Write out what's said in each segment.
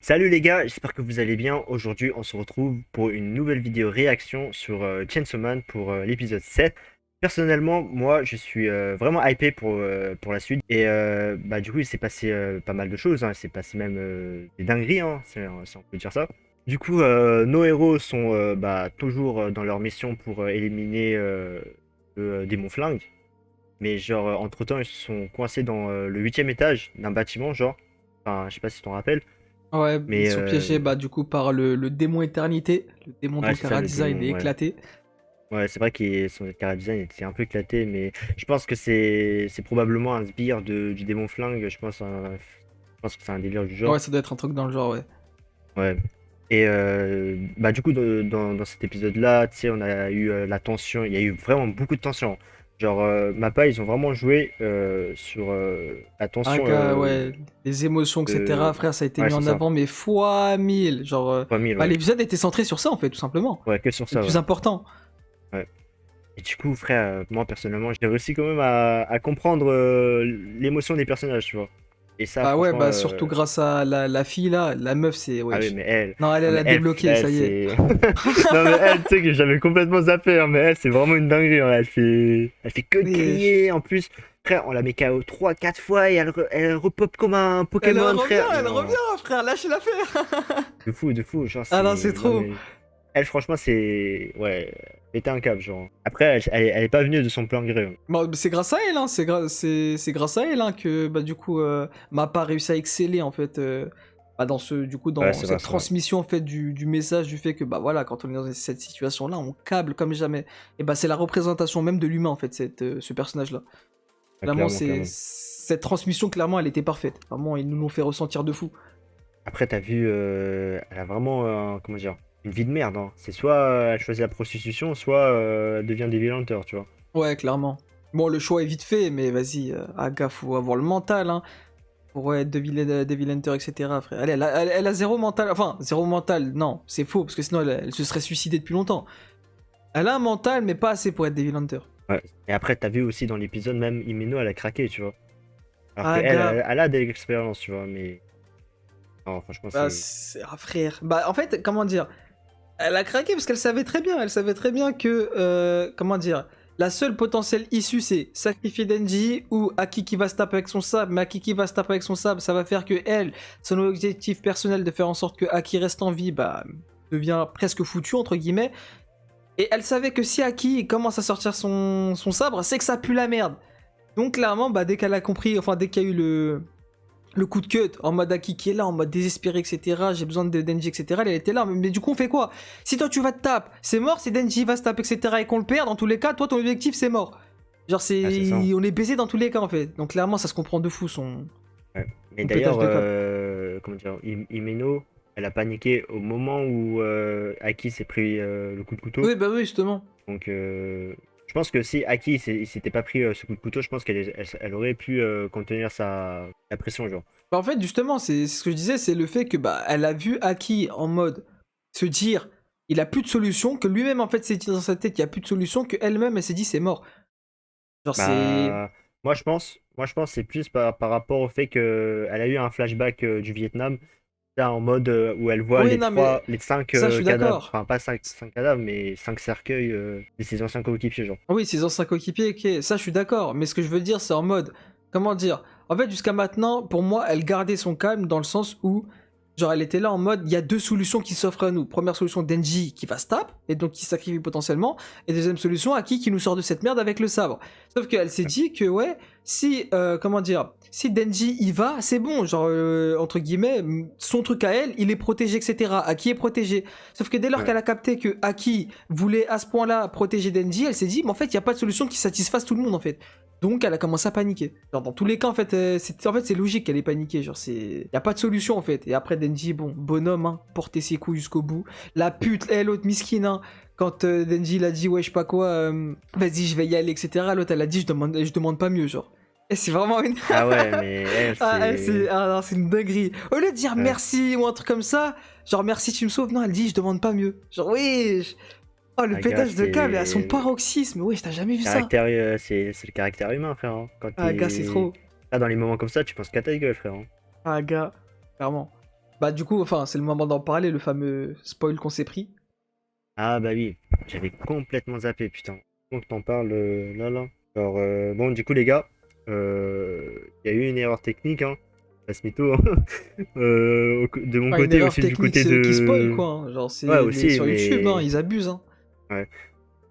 Salut les gars, j'espère que vous allez bien. Aujourd'hui, on se retrouve pour une nouvelle vidéo réaction sur Chainsaw Man pour l'épisode 7. Personnellement, moi, je suis vraiment hypé pour la suite. Et du coup, il s'est passé pas mal de choses, hein. Il s'est passé même des dingueries, hein, si on peut dire ça. Du coup, nos héros sont toujours dans leur mission pour éliminer le démon flingue. Mais genre, entre-temps, ils se sont coincés dans le huitième étage d'un bâtiment, genre. Enfin, je sais pas si tu t'en rappelles. Ouais, ils Mais sont piégés du coup par le démon éternité. Le démon dont ouais, le c'est ça le chara-design est démon, ouais. éclaté. Ouais, c'est vrai que son chara design était un peu éclaté, mais je pense que c'est probablement un sbire du démon flingue. Je pense que c'est un délire du Ouais, genre. ça doit être un truc dans le genre, ouais. Ouais. Et du coup, dans cet épisode-là, tu sais, on a eu la tension. Il y a eu vraiment beaucoup de tension. Genre, Mappa, ils ont vraiment joué sur la Ah, tension gars, ouais, les émotions, etc. de. Frère, ça a été Ouais, mis c'est en ça. avant, mais fois 1000. Genre, 3000, ouais. l'épisode était centré sur ça, en fait, tout simplement. Ouais, que sur C'est le ça, plus ouais. important. Ouais. Et du coup, frère, moi personnellement, j'ai réussi quand même à comprendre l'émotion des personnages, tu vois. Et ça, Bah ouais, franchement, surtout grâce à la fille, là. La meuf, c'est... ah oui, Wesh. mais elle, Non, elle, non elle mais a débloqué, elle, ça y est. c'est, non mais elle, tu sais que j'avais complètement zappé, hein, mais elle, c'est vraiment une dinguerie, hein. Elle fait que de Wesh. crier. En plus, frère, on la met KO 3 4 fois et elle repop comme un Elle Pokémon, frère. elle revient, Non, frère, lâchez l'affaire. de fou, genre Ah non, c'est c'est, non trop. mais, elle, franchement, c'est, ouais, pété un câble, genre. Après, elle est pas venue de son plein gré, hein. Bon, c'est grâce à elle, hein, c'est grâce à elle hein, que du coup Mappa a réussi à exceller en fait Ouais, dans c'est vrai, cette c'est vrai. transmission en fait du message du fait que bah voilà quand on est dans cette situation là on câble comme jamais et bah c'est la représentation même de l'humain en fait ce personnage là. Ouais, Clairement clairement, c'est clairement. cette transmission clairement elle était parfaite. Vraiment ils nous l'ont fait ressentir de fou. Après, t'as vu, elle a vraiment, comment dire, une vie de merde, hein. C'est soit elle choisit la prostitution, soit elle devient Devil Hunter, tu vois. Ouais clairement. Bon le choix est vite fait mais vas-y Aga faut avoir le mental hein. Pour être Devil Hunter, etc. Frère. Elle a zéro mental. Enfin, zéro mental, non, c'est faux, parce que sinon elle se serait suicidée depuis longtemps. Elle a un mental, mais pas assez pour être Devil Hunter. Ouais. Et après, t'as vu aussi dans l'épisode, même Himeno, elle a craqué, tu vois. Alors que Ah, gars, elle a de l'expérience, tu vois, mais non, franchement, c'est. frère. Bah, en fait, comment dire. Elle a craqué parce elle savait très bien que, comment dire, la seule potentielle issue c'est sacrifier Denji ou Aki qui va se taper avec son sable, mais Aki qui va se taper avec son sable, ça va faire que elle, son objectif personnel de faire en sorte que Aki reste en vie, bah, devient presque foutu, entre guillemets. Et elle savait que si Aki commence à sortir son sabre, c'est que ça pue la merde. Donc clairement, bah, dès qu'elle a compris, enfin dès qu'il y a eu le coup de cut, en mode Aki qui est là, en mode désespéré, etc. J'ai besoin de Denji, etc. Elle était là, mais du coup on fait quoi? Si toi tu vas te taper, c'est mort. Si Denji va se taper, etc. et qu'on le perd, dans tous les cas, toi ton objectif c'est mort. Genre Ah, c'est ça, hein. on est baisé dans tous les cas en fait. Donc clairement ça se comprend de fou Ouais. Mais son pétage d'ailleurs, de câble. comment dire, Himeno, elle a paniqué au moment où Aki s'est pris le coup de couteau. Oui bah oui justement. Donc, je pense que si Aki il s'était pas pris ce coup de couteau, je pense elle aurait pu contenir la pression, genre. Bah, en fait, justement, c'est ce que je disais, c'est le fait que bah elle a vu Aki en mode se dire il a plus de solution, que lui-même en fait s'est dit dans sa tête il y a plus de solution, que elle-même elle s'est dit c'est mort. Genre c'est Bah, moi je pense que c'est plus par rapport au fait que elle a eu un flashback du Vietnam, là, en mode où elle voit oui non mais les cinq ça je suis cadavres, d'accord. enfin pas cinq cadavres, mais cinq cercueils de ses anciens coéquipiers, genre. Oui, ses anciens coéquipiers, ok, ça je suis d'accord. Mais ce que je veux dire, c'est en mode comment dire. En fait, jusqu'à maintenant, pour moi, elle gardait son calme dans le sens où genre elle était là en mode il y a deux solutions qui s'offrent à nous. Première solution, Denji qui va se taper et donc qui se sacrifie potentiellement. Et deuxième solution, Aki qui nous sort de cette merde avec le sabre. Sauf qu'elle s'est dit que ouais, si comment dire, si Denji y va, c'est bon. Genre entre guillemets, son truc à elle, il est protégé, etc. Aki est protégé. Sauf que dès lors Ouais. qu'elle a capté que Aki voulait à ce point-là protéger Denji, elle s'est dit mais en fait il y a pas de solution qui satisfasse tout le monde en fait. Donc elle a commencé à paniquer. Genre dans tous les cas en fait c'est logique qu'elle ait paniqué. Genre c'est y a pas de solution en fait. Et après Denji bon bonhomme hein, porter ses coups jusqu'au bout. La pute elle l'autre miskine hein, quand Denji il a dit ouais je sais pas quoi vas-y je vais y aller etc. L'autre elle a dit je demande pas mieux genre. Et c'est vraiment une Ah ouais, mais elle, ah elle c'est c'est. ah, non, c'est une dinguerie. Au lieu de dire Ouais. merci ou un truc comme ça, genre merci tu me sauves non elle dit je demande pas mieux. Genre oui. Oh le Ah, gars, pétage de câble est à son c'est. paroxysme. Oui t'as jamais vu ça. Caractère, c'est le caractère humain, frère, hein. Quand Ah gars c'est t'es. trop. Là, dans les moments comme ça, tu penses qu'à ta gueule, frère, hein. Ah, gars, clairement. Bah du coup, enfin, c'est le moment d'en parler, le fameux spoil qu'on s'est pris. Ah bah oui, j'avais complètement zappé, putain. Donc t'en parles là là. Alors bon du coup les gars, il y a eu une erreur technique, hein. Pas ce mytho, hein. De mon Enfin, une côté, erreur aussi du technique côté qui spoil, de. quoi, hein. Genre, Ouais aussi, sur YouTube, hein, mais. ils abusent, hein. Ouais.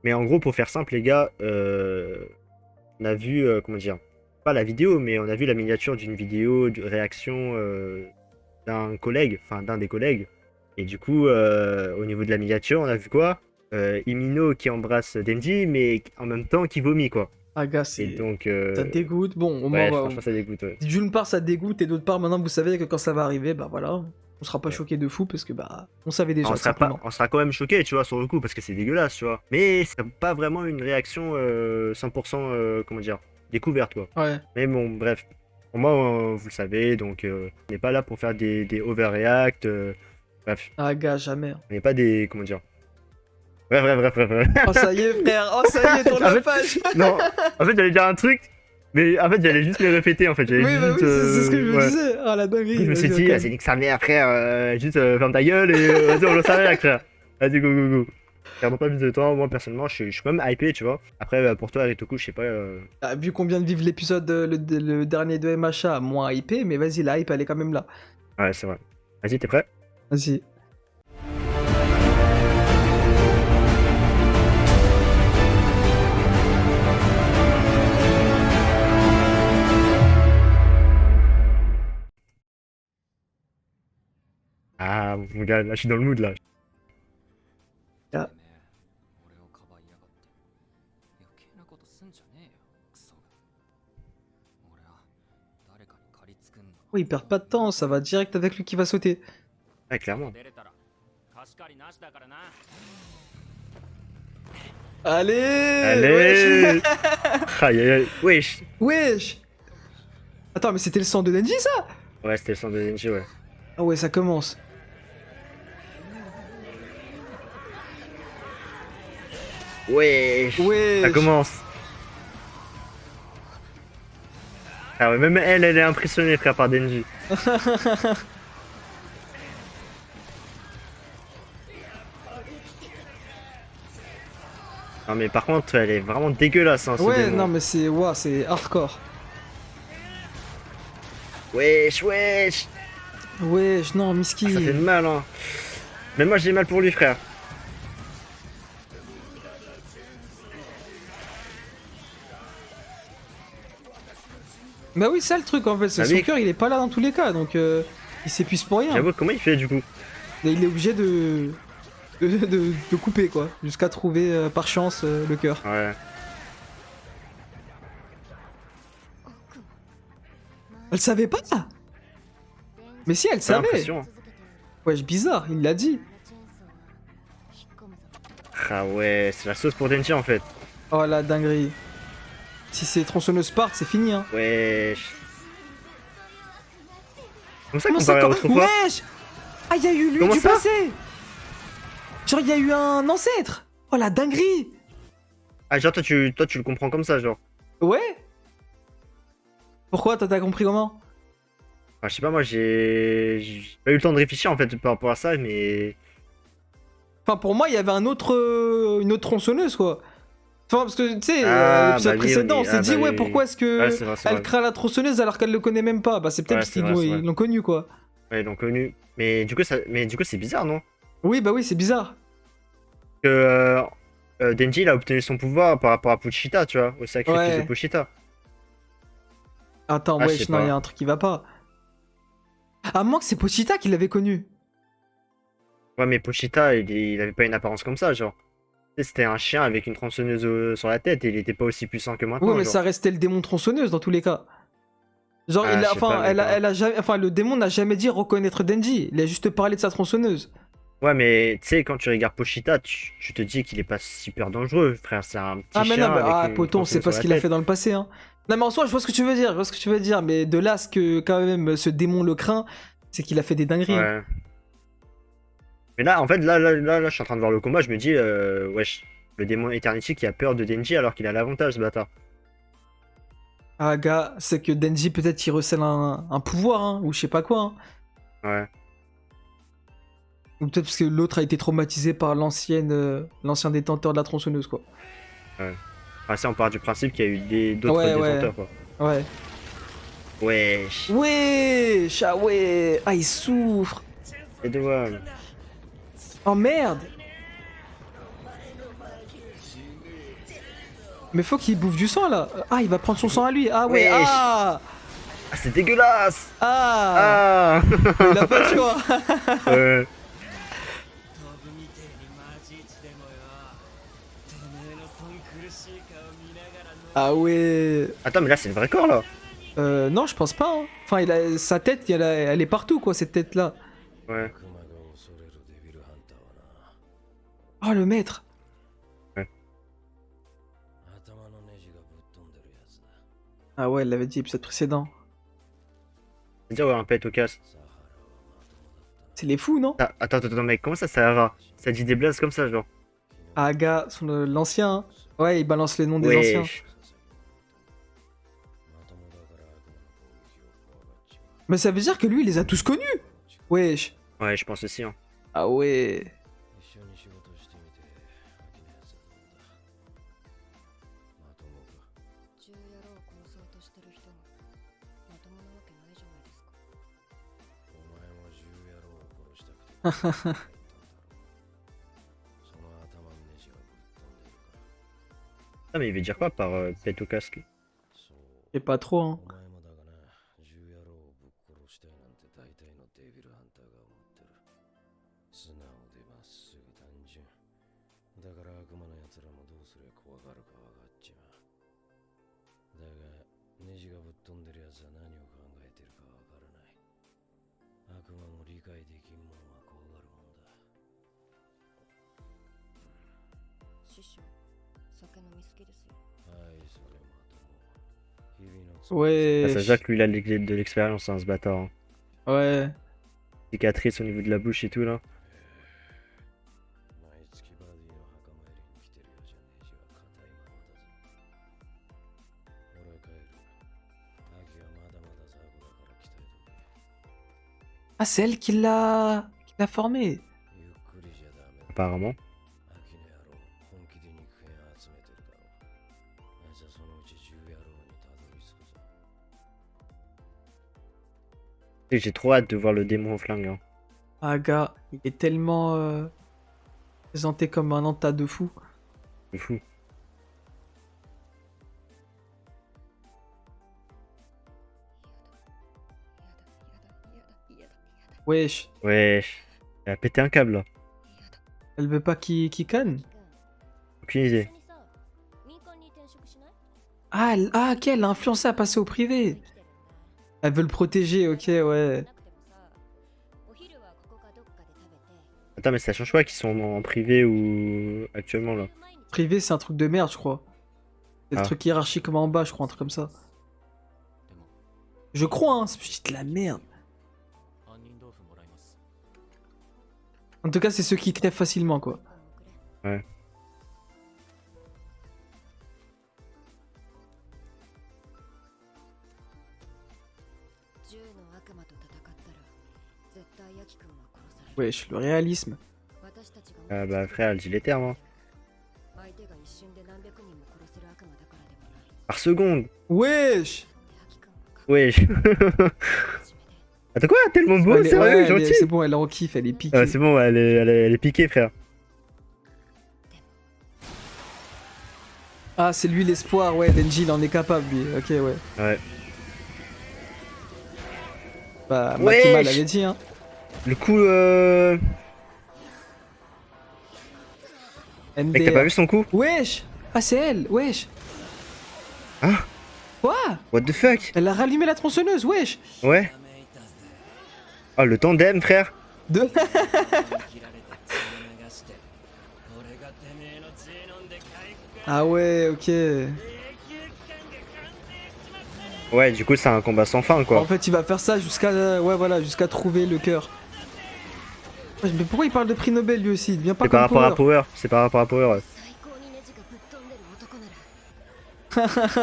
Mais en gros, pour faire simple, les gars, on a vu, comment dire, pas la vidéo, mais on a vu la miniature d'une vidéo de réaction d'un collègue, enfin d'un des collègues. Et du coup, au niveau de la miniature, on a vu quoi? Imino qui embrasse Denji, mais en même temps qui vomit, quoi. Ah, gars, Et donc, ça dégoûte. Bon, au moins, ouais, franchement, ça dégoûte. Ouais. d'une part, ça dégoûte, et d'autre part, maintenant, vous savez que quand ça va arriver, bah voilà, on sera pas Ouais. choqué de fou, parce que, bah, on savait déjà, On sera simplement. on sera quand même choqué, tu vois, sur le coup, parce que c'est dégueulasse, tu vois. Mais c'est pas vraiment une réaction 100%, comment dire, découverte, quoi. Ouais. Mais bon, bref. Pour moi, vous le savez, donc on n'est pas là pour faire des overreact. Bref, Ah, gars, jamais. on n'est pas des. Comment dire. Bref. Oh, ça y est, frère. Oh, ça y est, tourne En la fait, page. non, en fait, j'allais dire un truc, mais en fait, j'allais juste le répéter, en fait. J'allais Oui, bah oui, juste. c'est ce que je me Ouais. disais. Ah, la Du coup, dinguerie. je me suis Vas-y, dit, ok. c'est nique sa mère, frère, juste ferme ta gueule et vas-y, on lance avec, frère. Vas-y, go. Perdons pas plus de temps, moi personnellement, je suis quand même hypé, tu vois. Après, pour toi, Ritoku, je sais pas. Ah, vu qu'on vient de vivre l'épisode, le dernier de MHA, moins hypé, mais vas-y, la hype, elle est quand même là. Ouais, c'est vrai. Vas-y, t'es prêt? Vas-y. Ah, mon gars, là, je suis dans le mood, là. Ah. 俺をかばいやがって余計なことすんじゃねえよクソが俺は誰かに借りつくんだ Oh, ils perdent pas de temps, ça va direct avec lui qui va sauter. Ouais, clairement. 出れたら貸し借りなしだからな Allez Allez Aïe, aïe, aïe. Wesh Wesh Attends, mais c'était le sang de Denji, ça? Ouais, c'était le sang de Denji, ouais. Ah ouais, ça commence. Wesh Wesh Ça commence. Ah ouais, même elle est impressionnée, frère, par Denji. Non mais par contre, elle est vraiment dégueulasse, hein, ce Ouais, démon. non, mais c'est ouah, c'est hardcore. Wesh Wesh, non, Miski. Ça fait mal, hein. Même moi, j'ai mal pour lui, frère. Bah oui, c'est le truc en fait, c'est Ah son oui. cœur, il est pas là dans tous les cas, donc il s'épuise pour rien. J'avoue, comment il fait, du coup? Et il est obligé de couper quoi, jusqu'à trouver par chance le cœur. Ouais. Elle savait pas. Mais si, elle Pas savait. l'impression. Wesh, bizarre, il l'a dit. Ah ouais, c'est la sauce pour Denji, en fait. Oh la dinguerie. Si c'est tronçonneuse part, c'est fini hein. Wesh. Comme ça Comment qu'on ça, parlait autrefois. Wesh. Ah, il y a eu lui Comment du ça passé. Genre, il y a eu un ancêtre. Oh la dinguerie. Ah, genre, toi, tu le comprends comme ça, genre. Ouais. Pourquoi t'as compris comment? Enfin, je sais pas, moi, j'ai pas eu le temps de réfléchir, en fait, par rapport à ça, mais. Enfin, pour moi, il y avait une autre tronçonneuse, quoi. Enfin, parce que, tu sais, Ah, l'épisode bah oui, précédent, on oui. s'est Ah, dit, bah ouais, oui. pourquoi est-ce que Ouais, c'est vrai, c'est elle vrai. craint la tronçonneuse alors qu'elle le connaît même pas? Bah, c'est peut-être Ouais, parce c'est qu'ils vrai, c'est ils vrai. l'ont connu, quoi. Ouais, ils l'ont connu. Mais du coup, c'est bizarre, non? Oui, bah oui, c'est bizarre. Que Denji, il a obtenu son pouvoir par rapport à Pochita, tu vois, au sacrifice Ouais. de Pochita. Attends, Ah, je wesh, sais non, pas. il y a un truc qui va pas. À moins que c'est Pochita qui l'avait connu. Ouais, mais Pochita, il avait pas une apparence comme ça, genre. Tu sais, c'était un chien avec une tronçonneuse sur la tête et il était pas aussi puissant que maintenant. Oui, mais genre. ça restait le démon tronçonneuse dans tous les cas. Genre, Ah, je sais enfin, pas, mec, hein. elle a jamais, enfin, le démon n'a jamais dit reconnaître Denji. Il a juste parlé de sa tronçonneuse. Ouais, mais tu sais, quand tu regardes Pochita, tu te dis qu'il est pas super dangereux, frère. C'est un petit Ah, mais chien non, mais avec une poton, c'est tronçonneuse pas sur ce la qu'il a tête. fait dans le passé, hein. Non, mais en soi, je vois ce que tu veux dire, je vois ce que tu veux dire, mais de là, ce que quand même ce démon le craint, c'est qu'il a fait des dingueries. Hein. Ouais. Mais là, en fait, là, je suis en train de voir le combat, je me dis, wesh, le démon Eternity qui a peur de Denji alors qu'il a l'avantage, ce bâtard. Ah, gars, c'est que Denji, peut-être, il recèle un pouvoir, hein, ou je sais pas quoi. Hein. Ouais. Ou peut-être parce que l'autre a été traumatisé par l'ancien détenteur de la tronçonneuse, quoi. Enfin, ça, on part du principe qu'il y a eu d'autres Ouais, ouais. détenteurs, quoi. Ouais. Wesh. Wesh, ah ouais. Ah, il souffre. Les doigts. Oh merde. Mais faut qu'il bouffe du sang là. Ah, il va prendre son sang à lui. Ah ouais. Wesh. Ah. Ah, c'est dégueulasse. Ah. Ah. Il a pas le choix. Euh, 飛ぶみてえにマジイチでもよてめえのそん苦しい顔見ながらの Ah ouais. Attends, mais là, c'est le vrai corps, là. Non, je pense pas. Hein. Enfin, sa tête, elle est partout, quoi, cette tête-là. Ouais. 熊が恐れるデビルハンターは Oh, le maître. な頭のネジがぶっ飛んでるやつだ Ah ouais, elle l'avait dit épisode précédent. C'est-à-dire, ouais, un pet au casque. サハラはまともだったな C'est les fous, non? Ah, attends, mec, comment ça, Sahara? Ça dit des blazes comme ça, genre. Aga, l'ancien. Hein. Ouais, il balance les noms des anciens. Wesh. まともだから悪魔の攻撃を怖がっちまう Mais ça veut dire que lui, il les a tous connus. Wesh. Ouais, je pense aussi, hein. Ah ouais. 一緒に仕事してみて飽きなやつはどうだまともか銃野郎を殺そうとしてる人がまともなわけないじゃないですか。お前も銃野郎を殺したくてここに入ったんだろうその頭のネジがぶっ飛んでるから Ah, mais il veut dire quoi par pet au casque? そう Je sais pas trop, hein. お前もだがな銃野郎をぶっ殺したいなんて大体のデビルハンターが思ってる素直でまっすぐ単純だから悪魔の奴らもどうすりゃ怖がるか分かっちまうだがネジがぶっ飛んでる奴は何を考えてるか分からない悪魔も理解できんもんは怖がるもんだ師匠、酒飲み好きですよ。はいそれまとも日々の Ah, ça se Wesh. voit que lui, il a de l'expérience, hein, ce bâtard. Hein. Ouais. Cicatrice au niveau de la bouche et tout, là. 毎月バディの墓参りに来てるようじゃネジは硬いままだぞ俺は帰る秋はまだまだ雑魚だから期待とけ Ah, c'est elle qui l'a formé. ゆっくりじゃダメだ Apparemment. 秋の野郎本気で肉片集めてるだろうあいつはそのうち銃野郎にたどり着くぞ Et j'ai trop hâte de voir le démon au flingue. Hein. Aga, il est tellement présenté comme un anta de fou. C'est fou. Wesh. Wesh. Elle a pété un câble, là. Elle veut pas qu'il canne. Aucune idée. Ah, ok, elle l'a influencé à passer au privé. Elle veut le protéger, ok, ouais. Attends, mais ça change quoi qu'ils sont en privé ou actuellement, là? Privé, c'est un truc de merde, je crois. C'est le Ah. truc hiérarchique en bas, je crois, un truc comme ça. でも Je crois, hein, c'est de la merde. 杏仁豆腐もらいます En tout cas, c'est ceux qui crèvent facilement, quoi. Ouais. Wesh, le réalisme. Ah bah, frère, elle dit les termes, hein. Par seconde. Wesh. Wesh. Attends, quoi? Tellement beau, Elle est- sérieux, ouais, elle est- gentil? c'est bon, elle est en kiff, elle est piquée. Ah, c'est bon, elle est piquée, frère. Ah, c'est lui l'espoir, ouais, Denji, il en est capable, lui. Ok, ouais. Ouais. Bah, Wesh. Makima l'avait dit, hein. Le coup, Mec, t'as MDR. pas vu son coup? Wesh. Ah, c'est elle, wesh. Hein? Quoi? What the fuck? Elle a rallumé la tronçonneuse, wesh. Ouais. Oh, le tandem, frère. De... 切られて血を流して俺がてめえの血飲んで回復 Ah ouais, ok. 永久期間が完成しちまった Ouais, du coup, c'est un combat sans fin, En quoi. fait, il va faire ça jusqu'à ouais, voilà, jusqu'à trouver le cœur. Ouais, mais pourquoi il parle de prix Nobel lui aussi? Il devient pas C'est par comme rapport à Power. Power. C'est par rapport à Power. Ouais.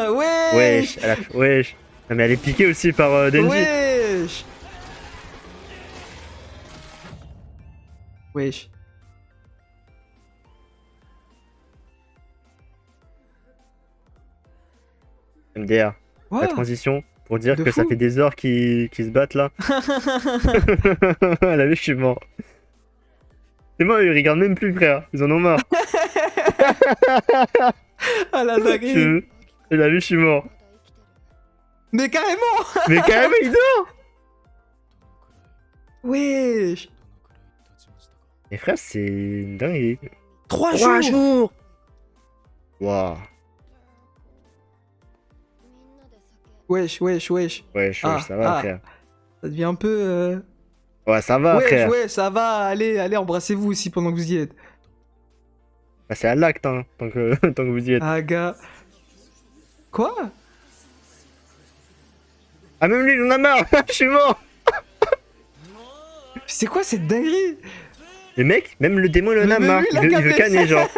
Ouais. Wesh, wesh. Non, mais elle est piquée aussi par Denji. Wesh. Wesh. MDR. La Wow. transition pour dire De que ça fou. fait des heures qu'ils se battent là. La vie, je suis mort. C'est moi, ils regardent même plus, frère. Ils en ont marre. Ah la dinguerie. La vie, je suis mort. まだ生きてる Mais carrément. Mais carrément, il dort. Wesh. どのくらい経ちましたか？ Mais frère, c'est une dinguerie. 3 3 jours. jours. Waouh. みんなで酒 Wesh, wesh, wesh. Ouais, Ah, ça va, ah. frère. Ça devient un peu... Ouais, ça va, Wesh, frère. ouais, ça va. Allez, allez, embrassez-vous aussi pendant que vous y êtes. Bah, c'est à l'acte, hein, tant que, tant que vous y êtes. Ah, gars. Quoi? Ah, même lui, il en a marre. Je suis mort. C'est quoi cette dinguerie? Le mec, même le démon, il en a Mais marre. lui, il a Il veut capé. canner, genre.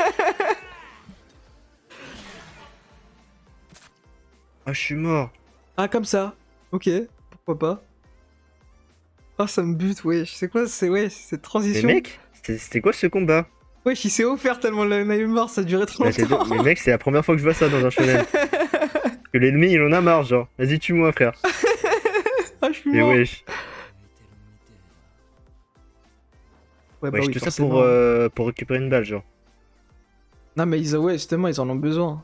Ah, je suis mort. Ah, comme ça. Ok, pourquoi pas. Ah, ça me bute, wesh. C'est quoi, ouais, cette Mais transition? mec, c'était quoi ce combat? Wesh, il s'est offert tellement la mort, ça durait trop Bah, longtemps. mais mec, c'est la première fois que je vois ça dans un shonen. Que l'ennemi, il en a marre, genre. Vas-y, tue-moi, frère. Ah, je suis Et mort. wesh. Ouais, bah Wesh, oui, tout ça forcément. pour récupérer une balle, genre. Non, mais ouais, justement, ils en ont besoin.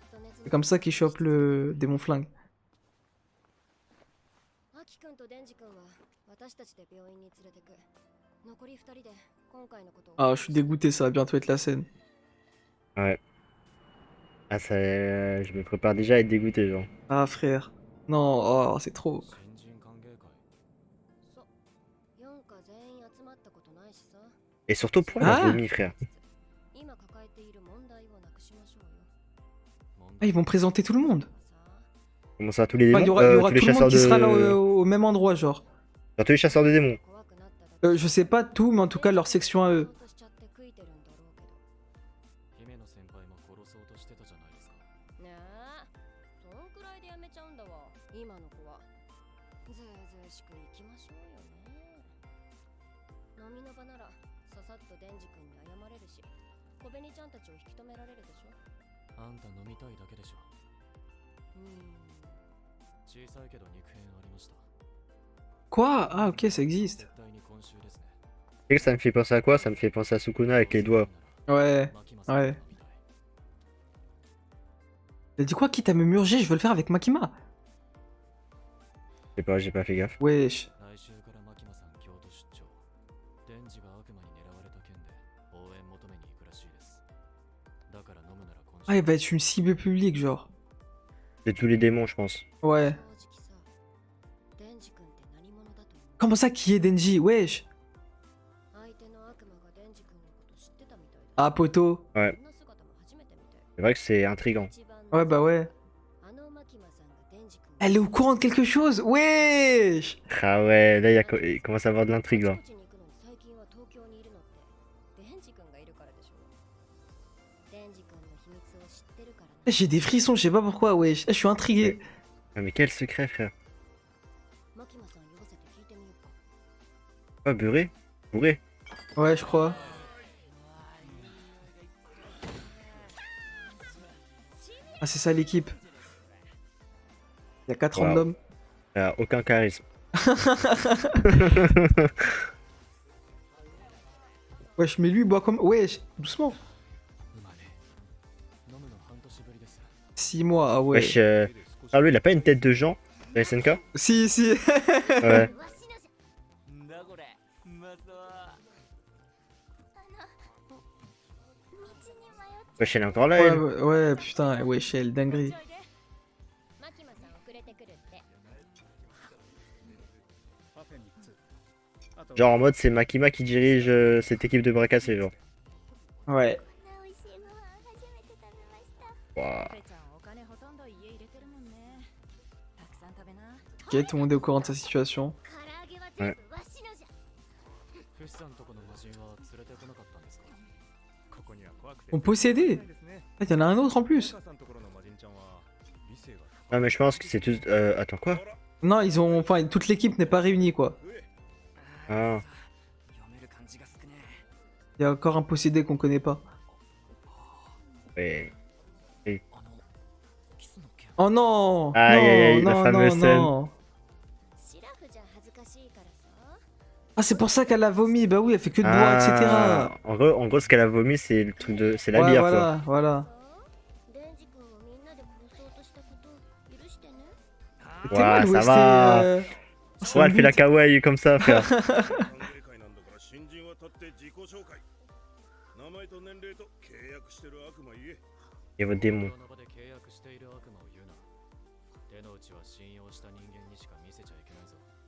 ずっと寝ず C'est に comme ça qu'ils chopent le démon flingue. アキ君とデンジ君は私たちで病院に連れてく残り2人で今回のことを Ah, je suis dégoûté, ça va bientôt être la scène. Ah, ça, je me prépare déjà à être dégoûté, genre. Ah, frère. Non, oh, c'est trop. 新人歓迎会。そう4課全員集まったことないしさ Et surtout, pour la Ah. vomi, frère. 今抱えている問題をなくしましょうよ Ah, ils vont présenter tout le monde. さあ Comment ça, tous les Enfin, démons? il y aura tous les tout le chasseurs monde qui sera là de... au même endroit, genre. Genre, tous les chasseurs de démons. 怖くなっただけ Je sais pas tout, mais en tout cas, leur section à eux. としちゃって悔いてるんだろうけど姫野先輩も殺そうとしてたじゃないですか。ねえそんくらいでやめちゃうんだわ今の子はずうずうしくいきましょうよね飲みの場ならささっとデンジ君に謝れるし小紅ちゃんたちを引き止められるでしょあんた飲みたいだけでしょ。小さいけど肉片ありました。 Quoi? Ah, ok, ça existe. 絶対に今週ですね。 Tu sais que ça me fait penser à quoi? Ça me fait penser à Sukuna avec les doigts. Ouais. Ouais. Il a dit quoi? Quitte à me murger, je veux le faire avec Makima. Je sais pas, j'ai pas fait gaffe. Wesh. 来週から牧間さん京都出張。デンジが悪魔に狙われた件で応援求めに行くらしいです。だから飲むなら今週。 Ah, il va être une cible publique, genre. C'est tous les démons, je pense. Ouais. 正直さデンジ君って何者だと思う Comment ça, qui est Denji? Wesh. 相手の悪魔がデンジ君のこと知ってたみたいで Ah, poto. こんな姿も初めて見て C'est vrai que c'est intriguant. 一番 Ouais, bah ouais. あのマキマさんがデンジ君 Elle est au courant de quelque chose? Wesh. Ah ouais, là, il commence à avoir de l'intrigue, là. あちこちに行くのに最近は東京にいるのってデンジ君がいるからでしょデンジ君の秘密を知ってるからね J'ai des frissons, je sais pas pourquoi, wesh. Je suis intrigué. Ah, mais quel secret, frère. マキマさん呼ばせて聞いてみようか Ah, beurré? Bourré? Ouais, je crois. Ah, c'est ça l'équipe. Il y a 4 Wow. randoms. Aucun charisme. Wesh, mais lui il boit comme. Wesh, doucement. うまいね。飲むの半年ぶりです。 6 mois, ah ouais. Wesh, ah, lui, il a pas une tête de Jean, de SNK? Si, si. Ouais. だこれ。うまそう。 Wesh, elle est encore là, Ouais, elle. ouais, ouais, putain, wesh, elle dinguerie. マキマさん遅れてくるって Genre, en mode, c'est Makima qui dirige cette équipe de bras cassés, genre. Ouais. Waouh. ちゃんお金ほとんど家入れてるもんねたくさん食べな Ok, tout le monde est au courant de sa situation. 唐揚げは全部わしのじゃフシさんとこの魔人は連れてこなかったんですか？ On possédait. Ah, il y en a un autre en plus. Ah, mais je pense que c'est tous. Attends, quoi? Non, ils ont. Enfin, toute l'équipe n'est pas réunie, quoi. Ah. Il y a encore un possédé qu'on connaît pas. Ouais. Oh non. Aïe, non, aïe, aïe, la non, fameuse non, scène. non. Ah, c'est pour ça qu'elle a vomi. Bah oui, elle fait que de boire, etc. Ah, en gros, ce qu'elle a vomi, c'est le truc de, c'est la Ouais, bière, quoi. voilà, voilà. T'es Ouais, mal, ça ouais, va. c'est Ouais, elle fait la but. kawaii comme ça, frère. 新人は立って自己紹介名前と年齢と契約してる悪魔言え Et votre démon.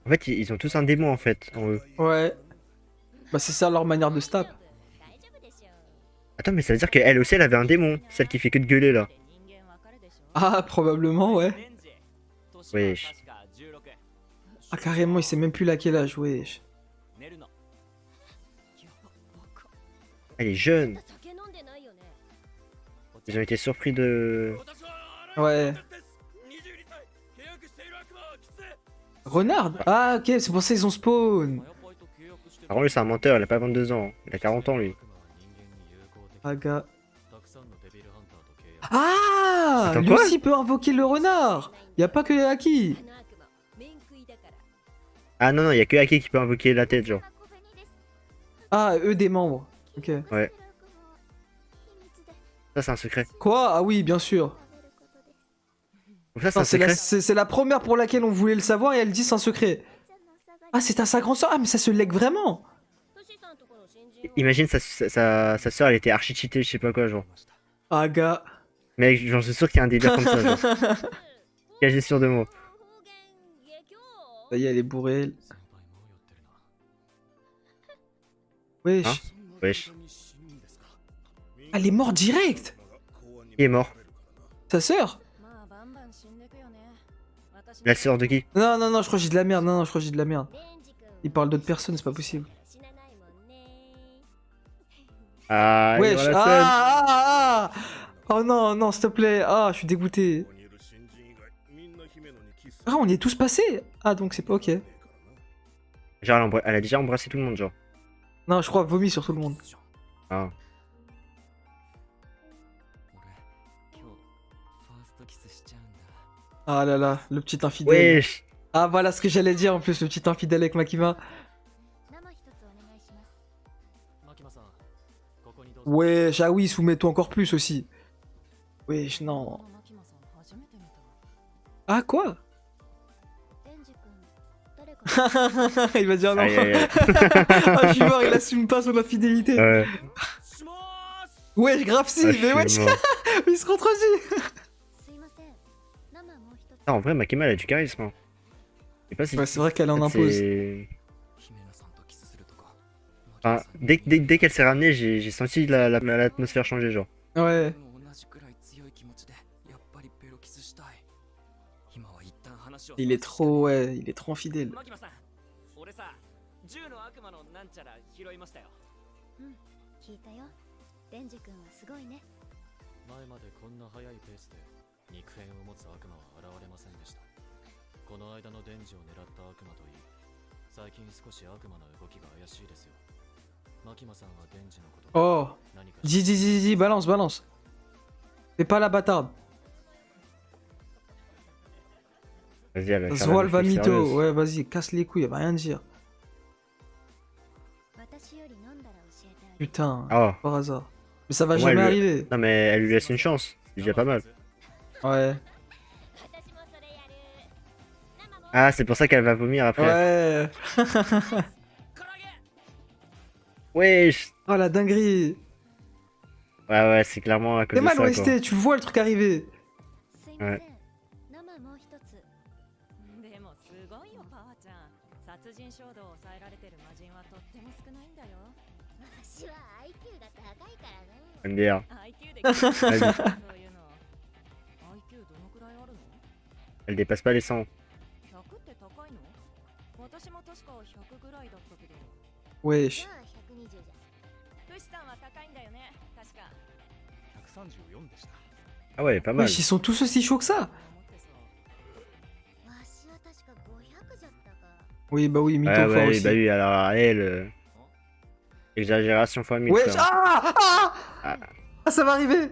En fait, ils ont tous un démon, en fait, en eux. Ouais. Bah c'est ça leur manière de se taper. Attends, mais ça veut dire qu'elle aussi, elle avait un démon. Celle qui fait que de gueuler, là. Ah, probablement, ouais. Wesh. Ah, carrément, il sait même plus laquelle âge, wesh. Elle est jeune. Ils ont été surpris de... Ouais. Renard. Ah, ok, c'est pour ça qu'ils ont spawn. Par contre, lui, c'est un menteur, il a pas 22 ans. Il a 40 ans, lui. Aga. Ah, Attends, lui quoi? aussi peut invoquer le renard. Y a pas que Aki. Ah non, non, il y a que Aki qui peut invoquer la tête, genre. Ah, eux des membres. Ok. Ouais. Ça, c'est un secret. Quoi? Ah oui, bien sûr. Donc ça, c'est Non, un c'est la, secret. c'est la première pour laquelle on voulait le savoir et elle dit c'est un secret. Ah, c'est à sa grande soeur. Ah, mais ça se lègue vraiment. Imagine, sa soeur, elle était archi cheatée, je sais pas quoi, genre. Aga. Mec, j'en suis sûr qu'il y a un délire comme ça, genre. Quasi sûr de moi. Ça y est, elle est bourrée. Elle. Wesh. Hein? Wesh. Elle est morte direct. Qui est mort? Sa sœur? La sœur de qui? Non, non, non, je crois que j'ai de la merde. Non, non, je crois que j'ai de la merde. Il parle d'autres personnes, c'est pas possible. Ah, il y Wesh. aura la Ah, scène. ah, ah, ah. Oh non, non, s'il te plaît. Ah, je suis dégoûté. ここにいる新人以外みんな姫野にキス Ah, on y est tous passés. Ah, donc c'est pas ok. Genre, elle a déjà embrassé tout le monde, genre. Non, je crois vomi sur tout le monde. Ah. Ah là là, le petit infidèle. Wesh. Ah, voilà ce que j'allais dire en plus, le petit infidèle avec Makima. Wesh, ah oui, soumets-toi encore plus aussi. Wesh, non. Ah, quoi? Il va dire non. Aïe, aïe, aïe. Ah, je suis mort, il assume pas son infidélité. Ouais. Wesh, grave si, Ah, je mais suis wesh, mort. il se contredit. Ah, en vrai, Makima, elle a du charisme. Hein. Je sais pas si... Ouais, c'est vrai qu'elle en c'est- impose. Enfin, dès qu'elle s'est ramenée, j'ai senti l'atmosphère changer, genre. Ouais. Il est trop, ouais, il est trop infidèle. マキマさん、俺さ、銃の悪魔のなんちゃら拾いましたよ。聞いたよ。デンジ君はすごいね。前までこんな速いペースで肉片を持つ悪魔は現れませんでした。この間のデンジを狙った悪魔といい、最近少し悪魔の動きが怪しいですよ。マキマさんはデンジのこと Oh, 何か dis, balance, balance. Fais pas la bâtarde. Vas-y, elle va faire Zwoal la va meuf mytho. sérieuse. Ouais, vas-y, casse les couilles, elle va rien dire. 私より飲んだら教えてあげる。 Putain, Oh. par hasard. Mais ça va Ouais, jamais lui- arriver. Non, mais elle lui laisse une chance. C'est déjà pas mal. Ouais. 私もそれやる。生も Ah, c'est pour ça qu'elle va vomir après. Ouais. Wesh. Oh la dinguerie. Ouais, ouais, c'est clairement à cause T'es de mal ça, quoi. OST, tu le vois le truc arriver. すいません。はい生もう一つ。でもすごいよパワちゃん。殺人衝動を抑えられてる魔人はとっても少ないんだよ。私は IQ が高いからね。 MDR. IQ でそういうの。IQ どのくらいあるの？ Elle dépasse pas les 100. 100って高いの？私も確か100ぐらいだったけど。 Wesh. じゃあ120じゃ。フシさんは高いんだよね。確か。 Ah ouais, pas mal. Wesh, ils sont tous aussi chauds que ça. 思ってそう。わしは確か500じゃったか。 Oui, bah oui, mytho Ouais, fort ouais, aussi. bah oui, alors elle... Exagération fois 1000. Wesh, frère. ah, ça va arriver.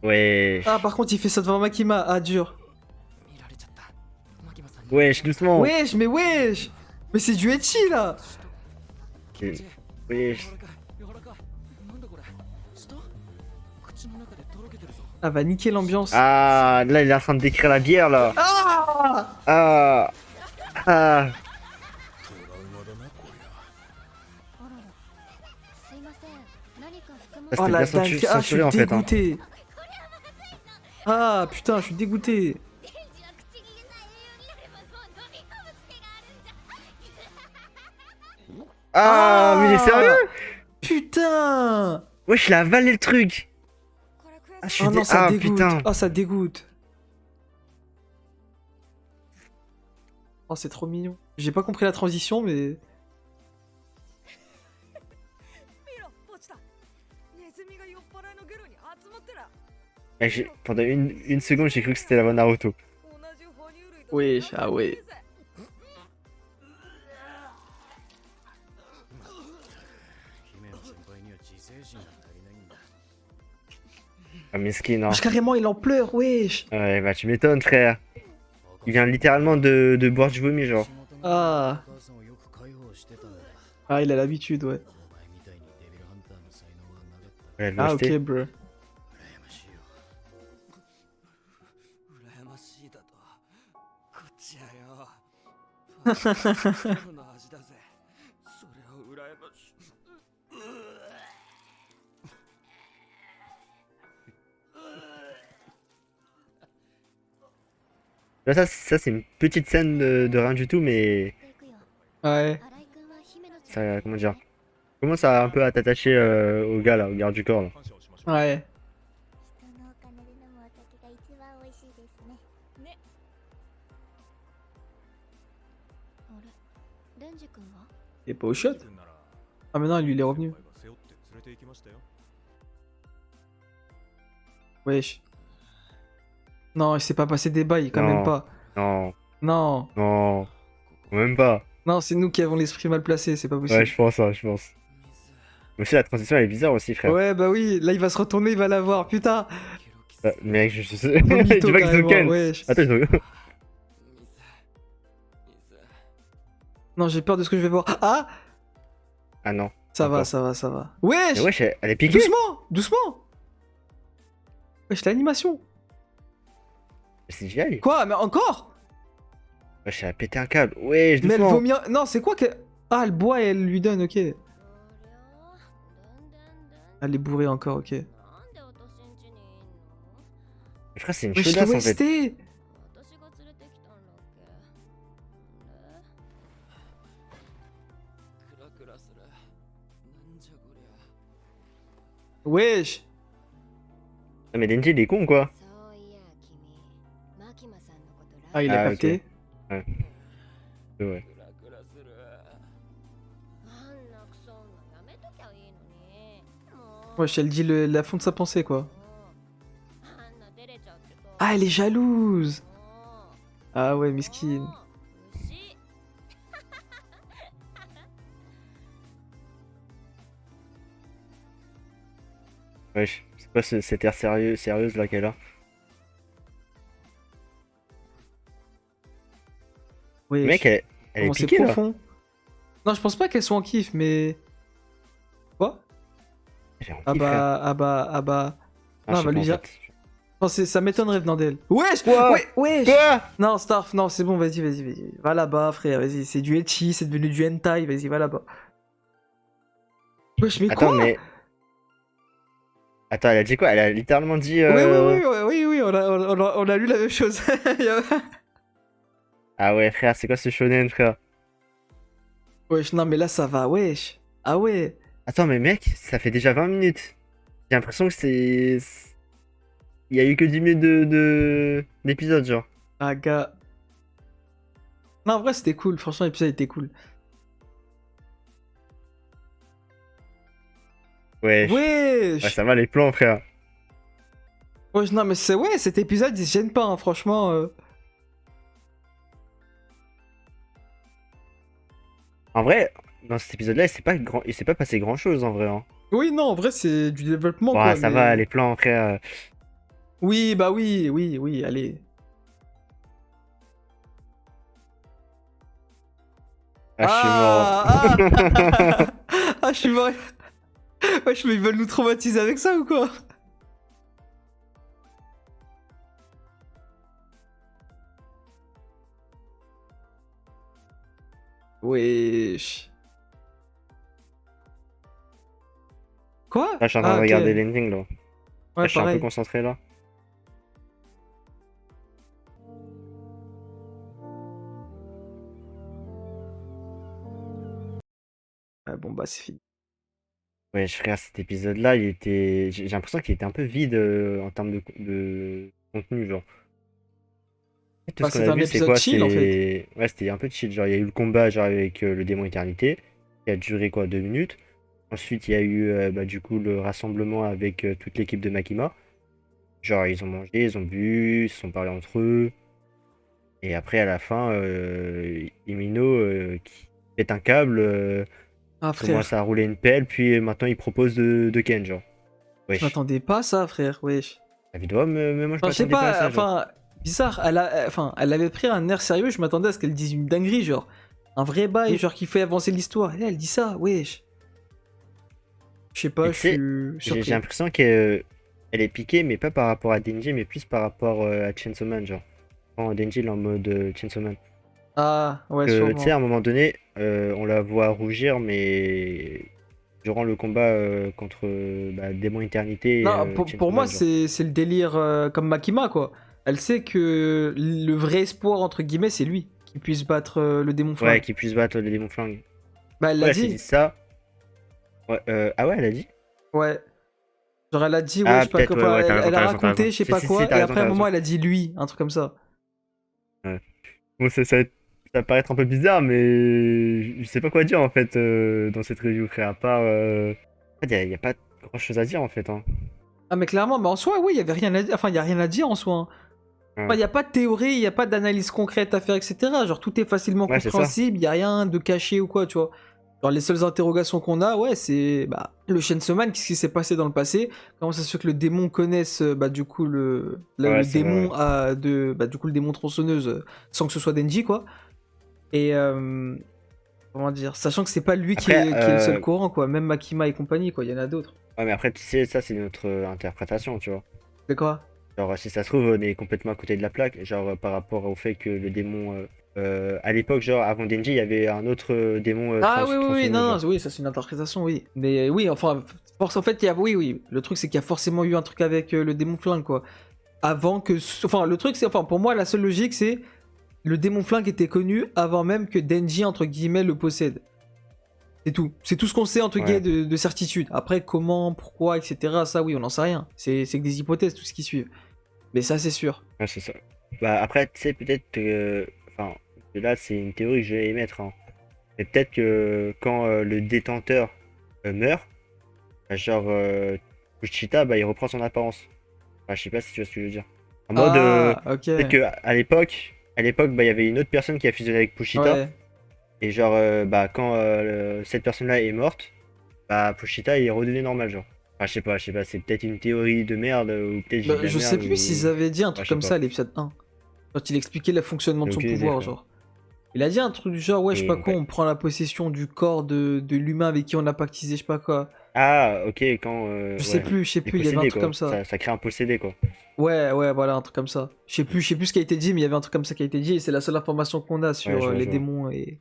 Ouais. Ah, par contre, il fait ça devant Makima. Ah, dur. 見られちゃったマキマさんに Wesh, doucement. Wesh, mais wesh. Mais c'est du Ecchi, là. 気持ちいい Wesh. 柔らかい柔らかいなんだこれ舌口の中でとろけてるぞ Ah, va niquer l'ambiance. Ah, là, il est en train de décrire la bière, là. Ah Ah. Ah. あららすいません何か含ま Ça, Oh c'était la bien censuré, dingue. Ah, je suis censuré, en fait. Hein. dégoûté. Ah, putain, je suis dégoûté. デンジは口に入れた栄養になるものを飲み込む癖があるんじゃ Ah, mais il est sérieux? Putain. Wesh, il a avalé le truc. これ悔 Ah, し je い suis Oh non, ça Ah, dégoûte. putain. Oh, ça dégoûte. Oh, c'est trop mignon. J'ai pas compris la transition, mais... 見ろポチタネズミが酔っ払いのゲロに集まってら Eh, pendant une seconde, j'ai cru que c'était la voix Naruto. 同じ哺乳類 Wesh, ah ouais. 姫の先輩には自制心が足りないんだ Ah, mesquine, hein. Wesh, carrément, il en pleure, wesh. Ouais, bah, tu m'étonnes, frère. Il vient littéralement de boire du vomi, genre. Ah. お母さんをよく介抱してたんだ Ah, il a l'habitude, ouais. お前みたいにデビルハンターの才能はなかった Ouais, elle Ah, doit ok, rester. bro. 羨ましいよ羨ましいだとこっちやよプロの味だぜそれを羨ましLà, ça c'est une petite scène de rien du tout, mais ていくよ Ouais. 新井君は姫の ça, comment dire, commence à un peu à t'attacher au gars là, au garde du corps là. Ouais. 人のお金で飲むお酒が一番美味しいですねねあれデンジ君は Il est pas au shot. Ah, mais non, lui, il est revenu. Wesh. Non, il s'est pas passé des bails, quand Non. même pas. Non, Non. non, même pas. Non, c'est nous qui avons l'esprit mal placé, c'est pas possible. Ouais, je pense, hein, je pense. Mais aussi la transition elle est bizarre aussi, frère. Ouais, bah oui, là il va se retourner, il va l'avoir, putain. Mec, je sais. Vomito, Tu vois qu'ils ont carrément, ken. wesh. Attends, ils ont. 水水 Non, j'ai peur de ce que je vais voir. Ah, Ah non. ça va, Encore. ça va, ça va. Wesh, Mais wesh, elle est piquée. doucement, doucement. Wesh, l'animation. C'est génial. Quoi, mais encore? Wesh, elle a pété un câble. Wesh, Mais elle doucement. vomit. Non, c'est quoi que. Ah, elle boit et elle lui donne, ok. そりゃあだんだんだんだん Elle est bourrée encore, ok. なんで私ん家にいんの Mais frère, c'est une Wesh, chaudasse en fait. l'OST. 私が連れてきたんだっけんでクラクラするなんじゃこりゃ Wesh. Ah, mais Denji il est con quoi. そういや君マキマさんのこと Ah, il Ah, a ok. capté. Ouais. クラクラするあんなクソ女やめときゃいいのにもう Wesh, elle dit la fond de sa pensée, quoi. あんな照れちゃってさ Ah, elle est jalouse. も Ah ouais, う miskin. もう牛 Wesh, c'est quoi cette air sérieuse là qu'elle a. Wesh. Mec, elle est Comment c'est piquée là. profond. Non, je pense pas qu'elles sont en kiff, mais. Quoi? J'ai envie, Ah frère. bah, ah bah, ah bah. Ah, non, je bah sais lui pas, en dire. fait. Non, ça m'étonnerait venant d'elle. Wesh! Quoi? Ouais, wesh! Quoi? Non, Starf, non, c'est bon, vas-y, vas-y, vas-y. Va là-bas, frère, vas-y. C'est du ecchi, c'est devenu du hentai, vas-y, va là-bas. Wesh, mais Attends, quoi? mais. Attends, elle a dit quoi? Elle a littéralement dit. Oui, oui, oui, oui, oui, on a lu la même chose. Ah ouais, frère, c'est quoi ce shonen, frère? Wesh, non, mais là, ça va, wesh. Ah ouais. Attends, mais mec, ça fait déjà 20 minutes. J'ai l'impression que c'est. Il y a eu que 10 minutes d'épisode, genre. Ah, gars. Non, en vrai, c'était cool. Franchement, l'épisode était cool. Ouais. Wesh! Ouais, ça va les plans, frère. Wesh, non, mais c'est ouais, cet épisode, il se gêne pas, hein, franchement. En vrai, dans cet épisode-là, il s'est pas passé grand-chose en vrai. Hein. Oui, non, en vrai, c'est du développement, Ouais, quoi. ça mais- va, les plans, frère. Oui, bah oui, oui, oui, allez. Ah, je suis mort. Ah, ah, je suis mort. Wesh, mais ils veulent nous traumatiser avec ça ou quoi? Wesh. Quoi? Là, je suis en train Ah, de ok. regarder l'ending là. Là, Ouais, je suis un peu pareil. concentré là. Ah, bon, bah, c'est fini. Ouais, frère, cet épisode-là, j'ai l'impression qu'il était un peu vide en termes de contenu, genre. Tout Bah, ce qu'on c'était a un vu, c'est épisode quoi? chill, en fait. Ouais, c'était un peu chill. Genre, il y a eu le combat genre, avec le démon éternité, qui a duré quoi, 2 minutes. Ensuite, il y a eu bah, du coup le rassemblement avec toute l'équipe de Makima. Genre, ils ont mangé, ils ont bu, ils se sont parlé entre eux. Et après, à la fin, Imino qui pète un câble, Ah, frère. commence à rouler une pelle, puis maintenant il propose de Ken, genre. Je Wesh. m'attendais pas à ça, frère, wesh. La vidéo, mais moi je Enfin, je sais m'attendais pas à pas, ça, genre. enfin, bizarre, enfin, elle avait pris un air sérieux, je m'attendais à ce qu'elle dise une dinguerie, genre, un vrai bail, Mm. genre, qui fait avancer l'histoire. Et là, elle dit ça, wesh. Je sais pas, Et je tu sais, suis j'ai surpris. l'impression qu'elle est piquée, mais pas par rapport à Denji, mais plus par rapport à Chainsaw Man, genre. Quand Denji il est en mode Chainsaw Man. Ah, ouais, Tu sais, à un sûrement. moment donné, on la voit rougir, mais durant le combat contre bah, Démon Éternité et Non, Chainsaw pour moi, Man, genre. c'est le délire comme Makima, quoi. Elle sait que le vrai espoir, entre guillemets, c'est lui qui puisse battre le démon Ouais, flingue. qui puisse battre les démons flingues. Bah, elle l'a Ouais, elle s'est dit dit. ça. Ouais, ah ouais, elle a dit? Ouais. Genre, elle a dit, ouais, Ah, je sais pas quoi. peut-être, ouais, Enfin, ouais, t'as elle, raison, elle t'as a raison, t'as raison. raconté, je sais Si, pas si, quoi, si, t'as et raison, après, à t'as un moment, raison. elle a dit lui, un truc comme ça. Bon, ça va paraître un peu bizarre, mais je sais pas quoi dire en fait dans cette review, frère. À part. En fait, y a pas grand chose à dire en fait. Hein. Ah, mais clairement, mais en soi, oui, il y avait rien à dire. Enfin, il y a rien à dire en soi, hein. Ouais. Il n'y a pas de théorie, il n'y a pas d'analyse concrète à faire, etc. Genre, tout est facilement Ouais, c'est ça. compréhensible, il n'y a rien de caché ou quoi, tu vois. Genre, les seules interrogations qu'on a, ouais, c'est bah, le Chainsaw Man, qu'est-ce qui s'est passé dans le passé? Comment ça se fait que le démon connaisse, bah, du coup, Ouais, le c'est vrai. démon bah, du coup, le démon tronçonneuse, sans que ce soit Denji, quoi. Et, comment dire, sachant que c'est pas lui Après, qui est le seul courant, quoi. Même Makima et compagnie, quoi, il y en a d'autres. ouais, mais après, tu sais, ça c'est notre interprétation, tu vois. C'est quoi? Genre, si ça se trouve, on est complètement à côté de la plaque. Genre, par rapport au fait que le démon. À l'époque, genre, avant Denji, il y avait un autre démon Ah oui, oui, oui, tronçonneuse, non, genre. non, oui, ça c'est une interprétation, oui. Mais oui, enfin, en fait, oui, oui. Le truc, c'est qu'il y a forcément eu un truc avec le démon flingue, quoi. Avant que. Enfin, le truc, c'est. Enfin, pour moi, la seule logique, c'est. Le démon flingue était connu avant même que Denji, entre guillemets, le possède. C'est tout. C'est tout ce qu'on sait, entre Ouais. guillemets, de certitude. Après, comment, pourquoi, etc., ça, oui, on n'en sait rien. C'est que des hypothèses, tout ce qui suit. Mais ça, c'est sûr. Ouais, c'est ça. Bah, après, tu sais, peut-être que. Enfin, là, c'est une théorie que je vais émettre. Hein. Mais peut-être que quand le détenteur meurt, bah, genre Kushida, bah, il reprend son apparence. Enfin, je sais pas si tu vois ce que je veux dire. En mode, Ah, ok. peut-être que à l'époque, bah, il y avait une autre personne qui a fusionné avec Pushita. Ouais. Et genre, bah, quand cette personne-là est morte, bah, Pushita il est redevenu normal, genre. Enfin, je sais pas, c'est peut-être une théorie de merde, ou peut-être j'ai Bah, de la je sais merde, plus s'ils avaient dit un truc je sais comme pas. ça à l'épisode 1. Quand il expliquait le fonctionnement de J'ai son aucune idée, pouvoir, frère. genre. Il a dit un truc du genre, ouais, je sais Et pas quoi, ouais. on prend la possession du corps de l'humain avec qui on a pactisé, je sais pas quoi. Ah, ok, quand. Je sais Ouais. plus, Il est il y avait un possédé, truc quoi. comme ça. Ça crée un possédé, quoi. Ouais, ouais, voilà, un truc comme ça. Je sais plus ce qui a été dit, mais il y avait un truc comme ça qui a été dit, et c'est la seule information qu'on a sur Ouais, je vois, les je vois. démons et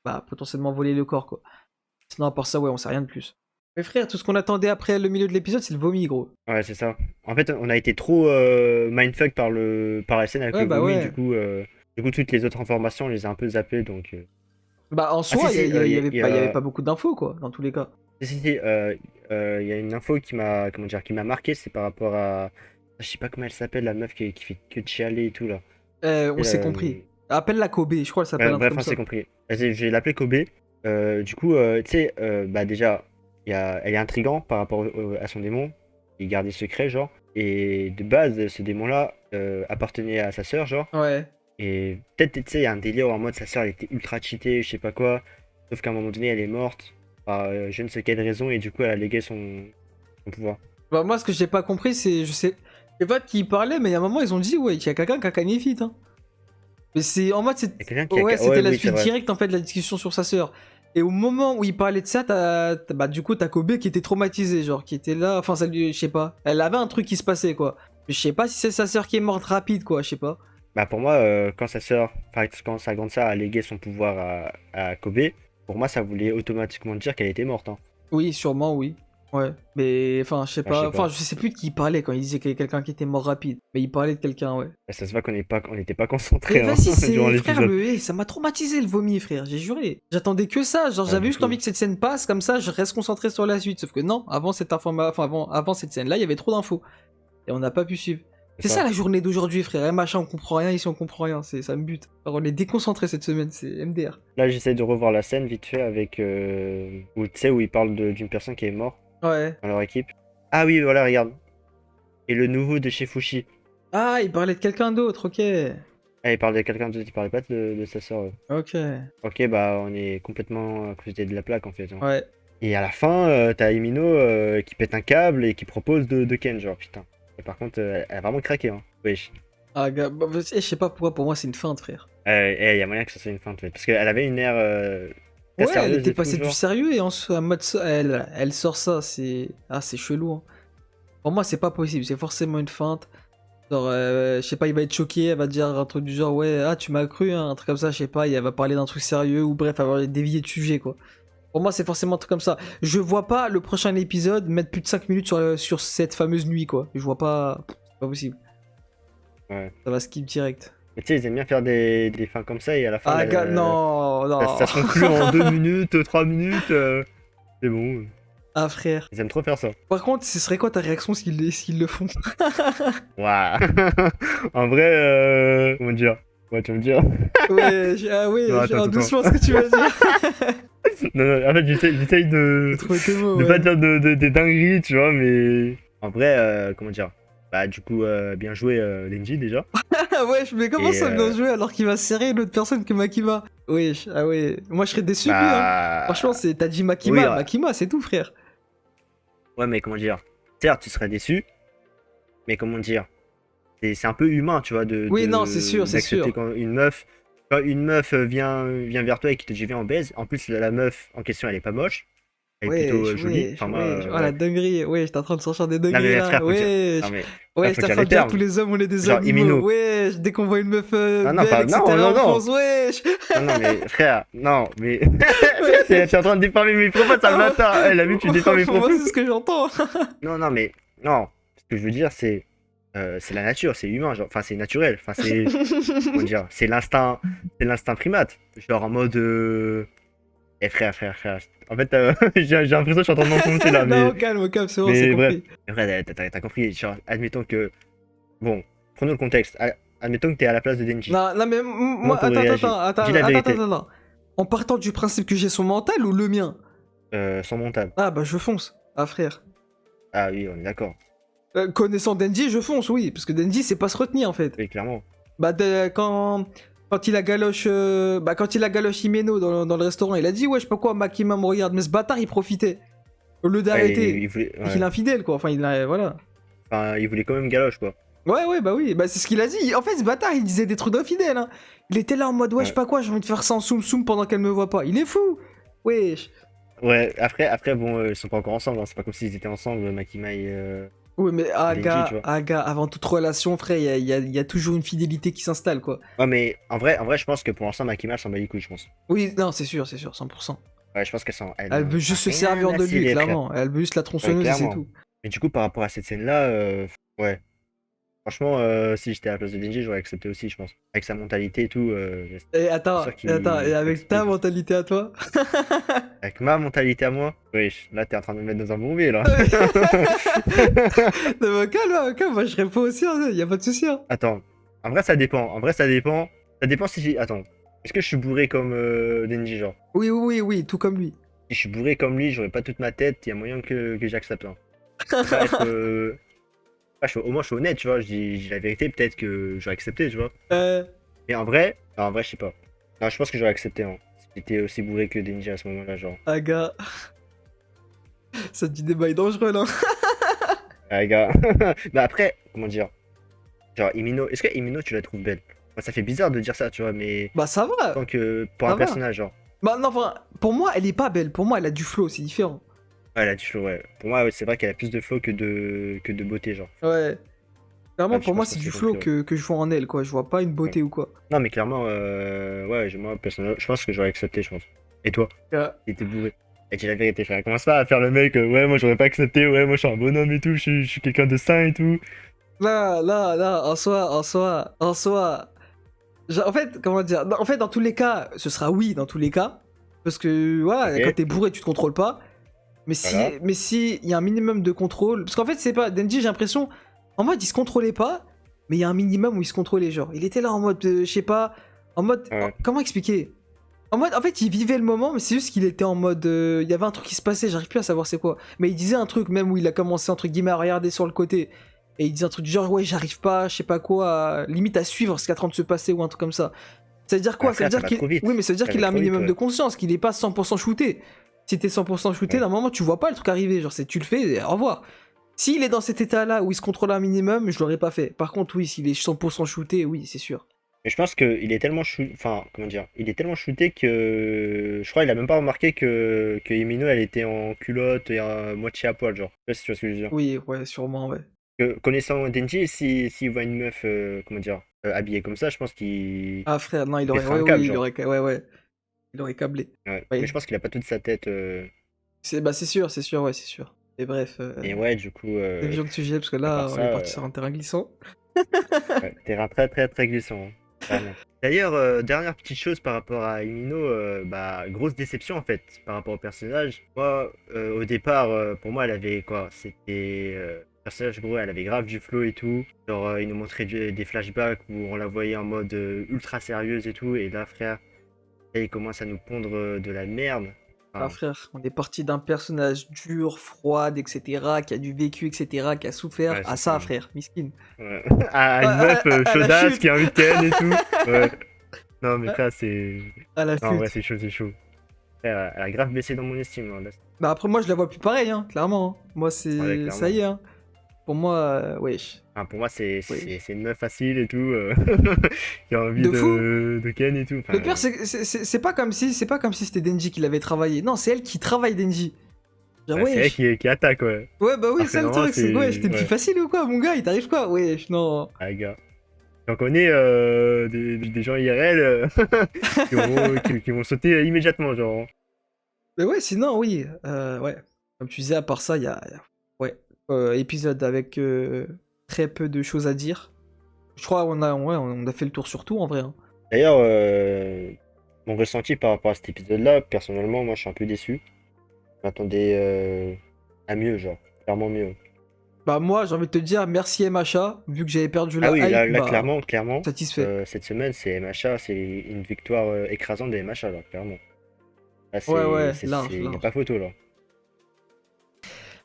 bah, potentiellement voler le corps, quoi. Sinon, à part ça, ouais, on sait rien de plus. Mais frère, tout ce qu'on attendait après le milieu de l'épisode, c'est le vomi, gros. Ouais, c'est ça. En fait, on a été trop mindfuck par la scène avec Ouais, le bah vomi, ouais. du coup, toutes les autres informations, on les a un peu zappées, donc. Bah, en soi, si, il y avait, y bah, il y avait a... pas beaucoup d'infos, quoi, dans tous les cas. Si, il y a une info qui m'a, comment dire, qui m'a marqué, c'est par rapport à, je sais pas comment elle s'appelle, la meuf qui fait que de chialer et tout là. On s'est compris. Appelle-la Kobe, je crois qu'elle s'appelle un truc Bref, comme on ça. s'est compris. Vas-y, je vais l'appeler Kobe. Du coup, tu sais, bah déjà, elle est intrigante par rapport à son démon. Il gardait secret, genre. Et de base, ce démon-là appartenait à sa sœur, genre. Ouais. Et peut-être, tu sais, il y a un délire en mode sa sœur, elle était ultra cheatée, je sais pas quoi. Sauf qu'à un moment donné, elle est morte par je ne sais quelle raison et du coup, elle a légué son pouvoir. Bah, moi, ce que j'ai pas compris, c'est. Je sais pas de qui il parlait, mais il y a un moment, ils ont dit, ouais, qu'il y a quelqu'un qui a cagné vite. Hein. Mais c'est en mode, Il y a quelqu'un qui a ouais, c'était ouais, la oui, c'est suite vrai. directe en fait de la discussion sur sa sœur. Et au moment où il parlait de ça, bah, du coup, t'as Kobe qui était traumatisé, genre, qui était là. Enfin, ça lui. Je sais pas. Elle avait un truc qui se passait, quoi. Mais je sais pas si c'est sa sœur qui est morte rapide, quoi, je sais pas. Bah pour moi, quand sa sœur, enfin quand sa grande sœur a légué son pouvoir à Kobe, pour moi ça voulait automatiquement dire qu'elle était morte. Hein. Oui, sûrement, oui. Ouais. Mais, enfin, je sais Enfin, je pas. sais Enfin, pas. je sais plus de qui il parlait quand il disait qu'il y avait quelqu'un qui était mort rapide. Mais il parlait de quelqu'un, ouais. Bah, ça se voit qu'on n'était pas Mais concentré hein, vas-y, durant c'est. Frère, l'épisode. ça m'a traumatisé le vomi, frère, j'ai juré. J'attendais que ça, genre Ouais, j'avais du juste coup. envie que cette scène passe, comme ça je reste concentré sur la suite. Sauf que non, avant cette avant cette scène-là, il y avait trop d'infos. Et on n'a pas pu suivre. C'est ça la journée d'aujourd'hui, frère. Machin, on comprend rien, ici on comprend rien, ça me bute. Alors on est déconcentré cette semaine, c'est MDR. Là j'essaie de revoir la scène vite fait avec où tu sais où il parle d'une personne qui est morte Ouais. dans leur équipe. Ah oui voilà regarde. Et le nouveau de chez Fushi. Ah, il parlait de quelqu'un d'autre, ok. Ah il parle de quelqu'un d'autre, il parlait pas de sa sœur. Ok. Ok bah on est complètement à côté de la plaque en fait. Hein. Ouais. Et à la fin t'as Emino qui pète un câble et qui propose de Ken genre putain. Et par contre elle a vraiment craqué hein. Wesh. Ah, gars, bah, je sais pas pourquoi, pour moi c'est une feinte, frère. Il y a moyen que ça soit une feinte ouais. Parce qu'elle avait une air très Ouais, elle sérieuse était et tout, passée du genre. sérieux et en mode elle sort ça, c'est. Ah, c'est chelou. Hein. Pour moi, c'est pas possible, c'est forcément une feinte. Genre, je sais pas, il va être choqué, elle va dire un truc du genre, ouais, ah, tu m'as cru, hein, un truc comme ça, je sais pas, et elle va parler d'un truc sérieux, ou bref, elle va dévier de sujet, quoi. Pour moi, c'est forcément un truc comme ça. Je vois pas le prochain épisode mettre plus de 5 minutes sur cette fameuse nuit, quoi. Je vois pas. C'est pas possible. Ouais. Ça va skip direct. Mais tu sais, ils aiment bien faire des fins comme ça et à la fin, Ah, gars, non, non. ça se conclut en 2 minutes, 3 minutes. C'est bon. Ah, frère. Ils aiment trop faire ça. Par contre, ce serait quoi ta réaction s'ils le font? Waouh. En vrai, comment dire? Ouais, tu veux me dire? Ouais, ah ouais, Non, attends, doucement ce que tu vas dire. Non, en fait, j'essaye de Trouver tes mots, pas ouais. dire des dingueries, tu vois, mais en vrai, comment dire? Bah, du coup, bien joué, Lenji déjà. Ah ouais, mais comment Et, ça bien jouer alors qu'il va serrer une autre personne que Makima? Oui, ah ouais. Moi je serais déçu, lui, hein. Bah. Franchement, t'as dit Makima, Oui, Makima, c'est tout, frère. Ouais, mais comment dire? Certes, tu serais déçu, mais comment dire? C'est un peu humain, tu vois, Oui, non, c'est sûr, c'est d'accepter sûr. quand une meuf vient vers toi et qui te dit viens on baise. En plus, la meuf en question, elle est pas moche, elle est plutôt jolie. Enfin, moi, Oh la ouais. dinguerie, ouais, j'étais en train de sortir des Non dingueries mais là, frère, faut dire. ouais, Non mais ouais, faut j'étais en dire train les de dire termes. tous les hommes on est des Genre animaux, Imino. ouais, dès qu'on voit une meuf Non, belle, pas- etc. non, non, on non. pense, wesh. Non mais frère, non mais t'es en train de diffamer mes propos, ça le matin. Elle a vu tu diffames mes Pour moi, propos. c'est ce que j'entends. Non mais non. Ce que je veux dire c'est la nature, c'est humain, genre. Enfin c'est naturel. Enfin c'est comment dire, c'est l'instinct primate. Genre en mode eh frère. En fait, j'ai l'impression que je suis en train de m'enfoncer là, mais. Non, calme, c'est bon, c'est Mais bref. compris. Mais vrai, t'as compris. Genre, admettons que. Bon, prenons le contexte. Admettons que t'es à la place de Denji. Non, mais moi, t'aurais réagi? attends, Dis la vérité. attends. En partant du principe que j'ai son mental ou le mien? Sans montage. Ah bah je fonce. Ah frère. Ah oui, on est d'accord. Connaissant Denji, je fonce, oui. Parce que Denji, c'est pas se retenir en fait. Oui, clairement. Bah quand il a galoche Himeno dans le restaurant, il a dit ouais, je sais pas quoi, Makima me regarde. Mais ce bâtard, il profitait. Au lieu d'arrêter. Il voulait, Il est infidèle quoi. Enfin, voilà. enfin, il voulait quand même galoche, quoi. Ouais, bah oui, bah c'est ce qu'il a dit. En fait, ce bâtard, il disait des trucs d'infidèle. Hein. Il était là en mode, ouais, je sais pas quoi, j'ai envie de faire ça en soum pendant qu'elle me voit pas. Il est fou. Wesh. Ouais, après bon, ils sont pas encore ensemble. Hein. C'est pas comme s'ils étaient ensemble, Makima et. Oui, mais Denji, tu vois. gars, avant toute relation, frère, il y a toujours une fidélité qui s'installe, quoi. Ouais, mais en vrai, je pense que pour l'instant, Makima elle s'en bat les couilles, je pense. Oui, non, c'est sûr, 100%. Ouais, je pense qu'elle s'en. Elle veut juste se rien servir à de lui, cirer, frère. clairement. Elle veut juste la tronçonneuse et c'est clairement. tout. Mais du coup, par rapport à cette scène-là, ouais. Franchement, si j'étais à la place de Denji, j'aurais accepté aussi, je pense. Avec sa mentalité et tout. Et attends, sûr qu'il et avec explique. ta mentalité à toi. Avec ma mentalité à moi. Oui, là, t'es en train de me mettre dans un bourbier, là. Non, mais calme, moi je réponds aussi, hein, y a pas de souci. Hein. Attends. En vrai, ça dépend. Ça dépend si j'ai. Attends. Est-ce que je suis bourré comme Denji, genre? Oui, tout comme lui. Si je suis bourré comme lui, j'aurais pas toute ma tête, il y a moyen que j'accepte. Hein. Après, au moins, je suis honnête, tu vois. Je dis la vérité, peut-être que j'aurais accepté, tu vois. Mais en vrai, je sais pas. Non, je pense que j'aurais accepté. Hein. T'étais aussi bourré que Denji à ce moment-là, genre. Ah, gars. Ça dit débat est dangereux, là. Ah, gars. Mais après, comment dire? Genre, Himino, est-ce que Himino, tu la trouves belle? Moi, ça fait bizarre de dire ça, tu vois, mais Bah, ça va. tant que pour Ça un va. personnage, genre. Bah, non, enfin, pour moi, elle est pas belle. Pour moi, elle a du flow, c'est différent. Ouais, elle a du flow, ouais. Pour moi, ouais, c'est vrai qu'elle a plus de flow que de beauté, genre. Ouais. Clairement, Ouais, je pour moi, pense c'est que du c'est flow compris, que je vois en elle, quoi. Je vois pas une beauté ou quoi. Non, mais clairement, ouais, moi, personnellement, je pense que j'aurais accepté, je pense. Et toi? T'étais bourré. Et dis la vérité, frère. Commence pas à faire le mec, ouais, moi, j'aurais pas accepté, ouais, moi, je suis un bonhomme et tout, je suis quelqu'un de sain et tout. Là, en soi. En fait, comment dire? En fait, dans tous les cas, ce sera oui, dans tous les cas. Parce que, voilà, Ok. quand t'es bourré, tu te contrôles pas. Voilà. Mais si il y a un minimum de contrôle. Parce qu'en fait, c'est pas. Denji, j'ai l'impression. En mode, il se contrôlait pas. Mais il y a un minimum où il se contrôlait. Genre, il était là en mode, je sais pas. En mode. Ouais. Comment expliquer? En mode, en fait, il vivait le moment, mais c'est juste qu'il était en mode. Il y avait un truc qui se passait, j'arrive plus à savoir c'est quoi. Mais il disait un truc, même où il a commencé, entre guillemets, à regarder sur le côté. Et il disait un truc du genre, ouais, j'arrive pas, je sais pas quoi, limite à suivre ce qui est en train de se passer ou un truc comme ça. Ça veut dire quoi? Ah, Ça veut frère, ça dire va qu'il. trop vite. Oui, mais ça veut dire Ça qu'il va a un trop vite, minimum ouais. de conscience, qu'il est pas 100% shooté. Si t'es 100% shooté, Ouais. d'un moment, tu vois pas le truc arriver. Genre, c'est tu le fais, et au revoir. S'il est dans cet état-là où il se contrôle un minimum, je l'aurais pas fait. Par contre, oui, s'il est 100% shooté, oui, c'est sûr. Mais je pense qu'il est tellement enfin, comment dire, il est tellement shooté que je crois qu'il a même pas remarqué que Himino elle était en culotte et à moitié à poil, genre. Je sais pas si tu vois ce que je veux dire. Oui, ouais, sûrement, ouais. Connaissant Denji, s'il voit une meuf, comment dire, habillée comme ça, je pense qu'il Ah, frère, non, il aurait. pètera Ouais, un câble, oui, il genre. aurait. Ouais, ouais. Il aurait câblé. Ouais. Ouais. Mais je pense qu'il a pas toute sa tête. C'est sûr, ouais, c'est sûr. Et bref, Et ouais, du coup, révision de sujet, parce que à là, part on ça, est parti sur un terrain glissant. ouais, terrain très très très glissant, hein, clairement. D'ailleurs, dernière petite chose par rapport à Himino, bah grosse déception en fait par rapport au personnage. Moi, au départ, pour moi, elle avait quoi? C'était personnage gros, elle avait grave du flow et tout. Genre, il nous montrait des flashbacks où on la voyait en mode ultra sérieuse et tout. Et là, frère, là, il commence à nous pondre de la merde. Ah, Enfin, frère, on est parti d'un personnage dur, froide, etc., qui a du vécu, etc., qui a souffert, ouais, à c'est ça, ça. frère, miskin. Ouais. À une meuf À la chaudasse chute. qui a envie de ken et tout. Ouais. Non, mais frère, c'est. À la Non, en vrai, chute. c'est chaud, c'est chaud. Frère, elle a grave baissé dans mon estime, hein, là. Bah après, moi, je la vois plus pareil, hein, clairement. Hein. Moi, Ouais, c'est... clairement. Ça y est, hein. Pour moi, wesh. Enfin, pour moi, c'est Oui. c'est une meuf facile et tout, qui a envie De fou. de ken et tout. Enfin, Le pire, c'est pas comme si c'était Denji qui l'avait travaillé. Non, c'est elle qui travaille Denji. Genre, ouais, c'est elle wesh. qui attaque, ouais. Ouais, bah oui, Alors que c'est le normalement, truc. C'est wesh, t'es ouais. plus facile ou quoi, mon gars? Il t'arrive quoi? Wesh, non. Ah, les gars. J'en connais des gens IRL qui vont sauter immédiatement, genre. Mais ouais, sinon, oui. Ouais. Comme tu disais, à part ça, ouais. Épisode avec très peu de choses à dire. Je crois qu'on on a fait le tour sur tout, en vrai. Hein. D'ailleurs, mon ressenti par rapport à cet épisode-là, personnellement, moi, je suis un peu déçu. Je m'attendais à mieux, genre. Clairement mieux. Bah moi, j'ai envie de te dire merci MHA, vu que j'avais perdu Ah la oui, hype, là, bah, clairement, satisfait. cette semaine, c'est MHA, c'est une victoire écrasante des MHA, là, clairement. Là, Ouais, large, il n'y a large. pas photo, là.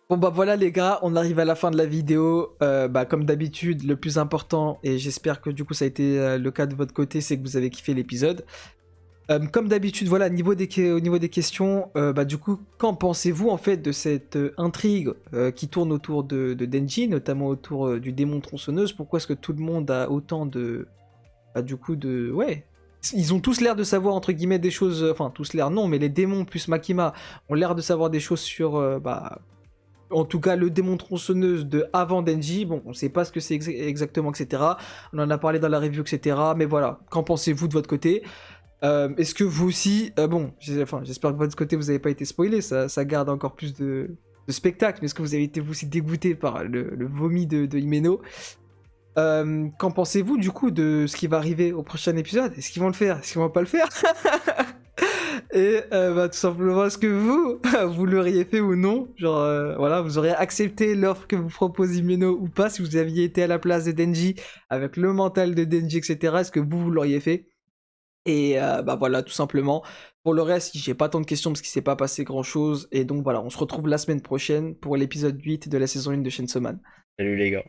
Bon bah voilà les gars, on arrive à la fin de la vidéo. Bah comme d'habitude, le plus important, et j'espère que du coup ça a été le cas de votre côté, c'est que vous avez kiffé l'épisode. Comme d'habitude, voilà, au niveau des questions, bah du coup, qu'en pensez-vous en fait de cette intrigue qui tourne autour de Denji, notamment autour du démon tronçonneuse? Pourquoi est-ce que tout le monde a autant de... Bah du coup de... Ouais. Ils ont tous l'air de savoir, entre guillemets, des choses... Enfin, tous l'air non, mais les démons plus Makima ont l'air de savoir des choses sur... bah, en tout cas, le démon tronçonneuse de avant Denji, bon, on sait pas ce que c'est exactement, etc. On en a parlé dans la review, etc. Mais voilà, qu'en pensez-vous de votre côté? Est-ce que vous aussi, bon, j'espère que de votre côté vous n'avez pas été spoilé, ça garde encore plus de spectacle, mais est-ce que vous avez été vous aussi dégoûté par le vomi de Himeno? Qu'en pensez-vous du coup de ce qui va arriver au prochain épisode? Est-ce qu'ils vont le faire? Est-ce qu'ils vont pas le faire? Et bah, tout simplement, est-ce que vous, vous l'auriez fait ou non? Genre, voilà, vous auriez accepté l'offre que vous propose Himeno ou pas si vous aviez été à la place de Denji, avec le mental de Denji, etc. Est-ce que vous l'auriez fait? Et bah voilà, tout simplement. Pour le reste, j'ai pas tant de questions parce qu'il s'est pas passé grand-chose. Et donc voilà, on se retrouve la semaine prochaine pour l'épisode 8 de la saison 1 de Chainsaw Man. Salut les gars.